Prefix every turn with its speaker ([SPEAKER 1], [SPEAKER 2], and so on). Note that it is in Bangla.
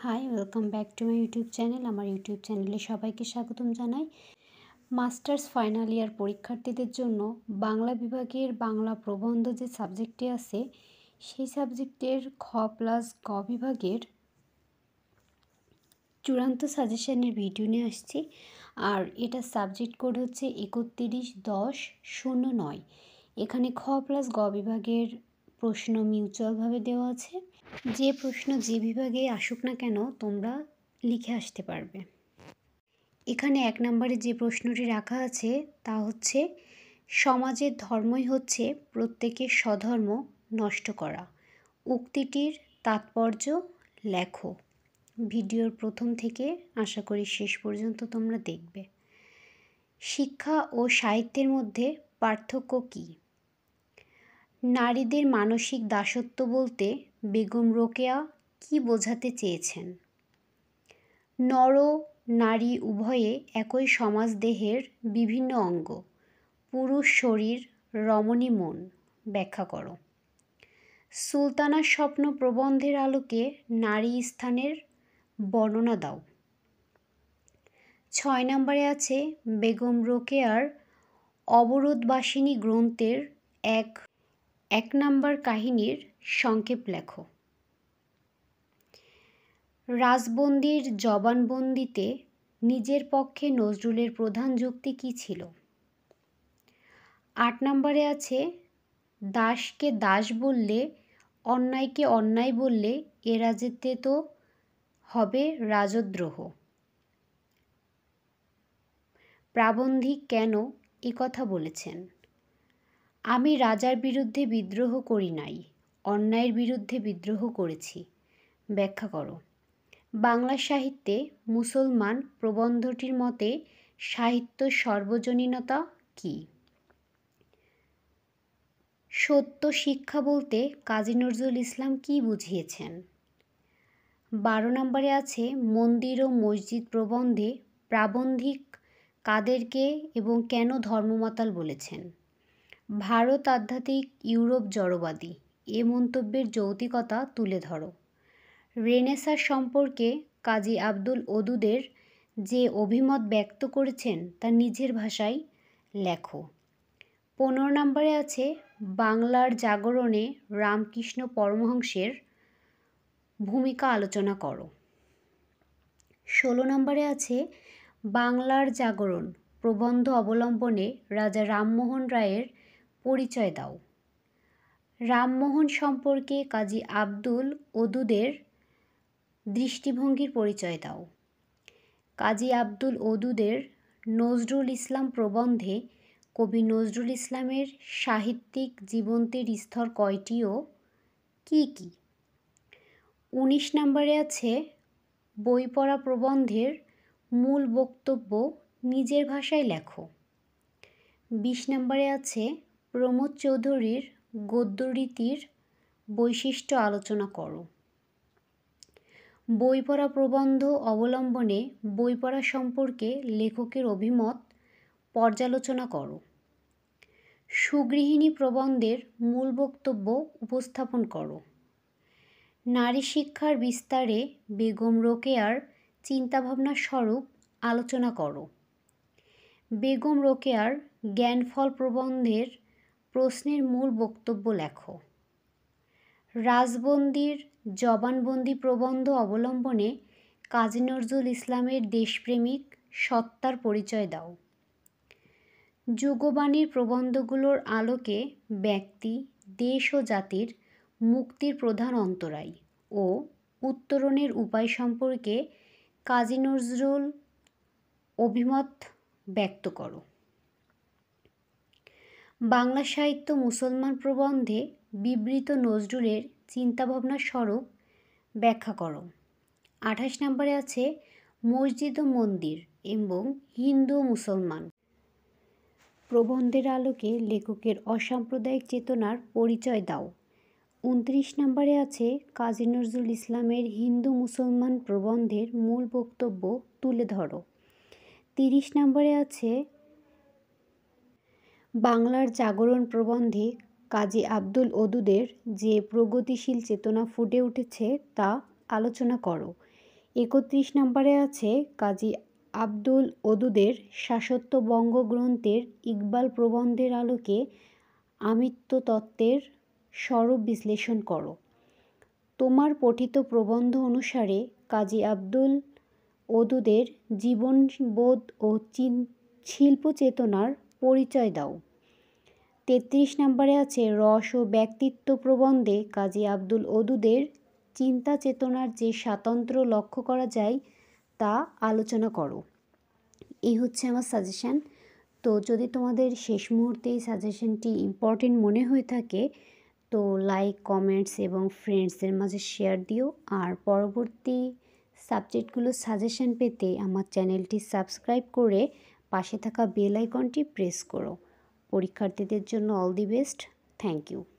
[SPEAKER 1] High, welcome back to my YouTube channel. আমার ইউটিউব চ্যানেলে সবাইকে স্বাগতম জানাই। মাস্টার্স ফাইনাল ইয়ার পরীক্ষার্থীদের জন্য বাংলা বিভাগের বাংলা প্রবন্ধ যে সাবজেক্টটি আছে, সেই সাবজেক্টের খ প্লাস গ বিভাগের চূড়ান্ত সাজেশনের ভিডিও নিয়ে আসছি। আর এটা সাবজেক্ট কোড হচ্ছে 31/10/09। এখানে খ প্লাস গ বিভাগের প্রশ্ন মিউচুয়ালভাবে দেওয়া আছে। যে প্রশ্ন যে বিভাগে আসুক না কেন তোমরা লিখে আসতে পারবে। এখানে 1 নম্বরে যে প্রশ্নটি রাখা আছে তা হচ্ছে, সমাজের ধর্মই হচ্ছে প্রত্যেকের স্বধর্ম নষ্ট করা। উক্তিটির তাৎপর্য লেখো। ভিডিওর প্রথম থেকে আশা করি শেষ পর্যন্ত তোমরা দেখবে। শিক্ষা ও সাহিত্যের মধ্যে পার্থক্য কী? নারীদের মানসিক দাসত্ব বলতে বেগম রোকেয়া কী বোঝাতে চেয়েছেন? নর নারী উভয়ে একই সমাজ দেহের বিভিন্ন অঙ্গ। পুরুষ শরীর, রমণী মন। ব্যাখ্যা করো। সুলতানার স্বপ্ন প্রবন্ধের আলোকে নারী স্থানের বর্ণনা দাও। 6 নম্বরে আছে, বেগম রোকেয়ার অবরোধবাসিনী গ্রন্থের এক নম্বর কাহিনীর সংক্ষেপ লেখো। রাজবন্দির জবানবন্দিতে নিজের পক্ষে নজরুলের প্রধান যুক্তি কী ছিল? 8 নম্বরে আছে, দাসকে দাস বললে, অন্যায়কে অন্যায় বললে এ রাজ্যেতে তো হবে রাজদ্রোহ। প্রাবন্ধিক কেন এ কথা বলেছেন? আমি রাজার বিরুদ্ধে বিদ্রোহ করি নাই, অন্যায়ের বিরুদ্ধে বিদ্রোহ করেছি। ব্যাখ্যা করো। বাংলা সাহিত্যে মুসলমান প্রবন্ধটির মতে সাহিত্য সর্বজনীনতা কী? সত্য শিক্ষা বলতে কাজী নজরুল ইসলাম কী বুঝিয়েছেন? 12 নম্বরে আছে, মন্দির ও মসজিদ প্রবন্ধে প্রাবন্ধিক কাদেরকে এবং কেন ধর্মমাতাল বলেছেন? ভারত আধ্যাত্মিক, ইউরোপ জড়বাদী। এ মন্তব্যের যৌক্তিকতা তুলে ধরো। রেনেসাঁ সম্পর্কে কাজী আব্দুল ওদুদের যে অভিমত ব্যক্ত করেছেন তা নিজের ভাষায় লেখো। 15 নম্বরে আছে, বাংলার জাগরণে রামকৃষ্ণ পরমহংসের ভূমিকা আলোচনা করো। 16 নম্বরে আছে, বাংলার জাগরণ প্রবন্ধ অবলম্বনে রাজা রামমোহন রায়ের পরিচয় দাও। রামমোহন সম্পর্কে কাজী আব্দুল ওদুদের দৃষ্টিভঙ্গির পরিচয় দাও। কাজী আব্দুল ওদুদের নজরুল ইসলাম প্রবন্ধে কবি নজরুল ইসলামের সাহিত্যিক জীবন্তের স্তর কয়টি ও কী কী? 19 নম্বরে আছে, বই পড়া প্রবন্ধের মূল বক্তব্য নিজের ভাষায় লেখো। 20 নম্বরে আছে, প্রমোদ চৌধুরীর গদ্যরীতির বৈশিষ্ট্য আলোচনা করো। বই পড়া প্রবন্ধ অবলম্বনে বই পড়া সম্পর্কে লেখকের অভিমত পর্যালোচনা করো। সুগৃহিণী প্রবন্ধের মূল বক্তব্য উপস্থাপন করো। নারী শিক্ষার বিস্তারে বেগম রোকেয়ার চিন্তাভাবনা স্বরূপ আলোচনা করো। বেগম রোকেয়ার জ্ঞানফল প্রবন্ধের প্রশ্নের মূল বক্তব্য লেখো। রাজবন্দির জবানবন্দি প্রবন্ধ অবলম্বনে কাজী নজরুল ইসলামের দেশপ্রেমিক সত্তার পরিচয় দাও। যুগবাণীর প্রবন্ধগুলোর আলোকে ব্যক্তি, দেশ ও জাতির মুক্তির প্রধান অন্তরায় ও উত্তরণের উপায় সম্পর্কে কাজী নজরুল অভিমত ব্যক্ত করো। বাংলা সাহিত্য মুসলমান প্রবন্ধে বিবৃত নজরুলের চিন্তাভাবনা স্বরূপ ব্যাখ্যা করো। 28 নম্বরে আছে, মসজিদ ও মন্দির এবং হিন্দু ও মুসলমান প্রবন্ধের আলোকে লেখকের অসাম্প্রদায়িক চেতনার পরিচয় দাও। 29 নম্বরে আছে, কাজী নজরুল ইসলামের হিন্দু মুসলমান প্রবন্ধের মূল বক্তব্য তুলে ধরো। 30 নম্বরে আছে, বাংলার জাগরণ প্রবন্ধে কাজী আব্দুল ওদুদের যে প্রগতিশীল চেতনা ফুটে উঠেছে তা আলোচনা করো। 31 নম্বরে আছে কাজী আব্দুল ওদুদের শাশ্বত বঙ্গগ্রন্থের ইকবাল প্রবন্ধের আলোকে আমিত্ব তত্ত্বের স্বরূপ বিশ্লেষণ করো। তোমার পঠিত প্রবন্ধ অনুসারে কাজী আব্দুল ওদুদের জীবনবোধ ও শিল্প চেতনার পরিচয় দাও। 33 নম্বরে আছে রস ও ব্যক্তিত্ব প্রবন্ধে কাজী আব্দুল ওদুদের চিন্তা চেতনার যে স্বাতন্ত্র্য লক্ষ্য করা যায় তা আলোচনা করো। এই হচ্ছে আমার সাজেশান। তো যদি তোমাদের শেষ মুহূর্তে এই সাজেশানটি ইম্পর্টেন্ট মনে হয়ে থাকে তো লাইক, কমেন্টস এবং ফ্রেন্ডসদের মাঝে শেয়ার দিও। আর পরবর্তী সাবজেক্টগুলোর সাজেশান পেতে আমার চ্যানেলটি সাবস্ক্রাইব করে পাশে থাকা বেল আইকনটি প্রেস করো। পরীক্ষার্থীদের জন্য all the best. Thank you.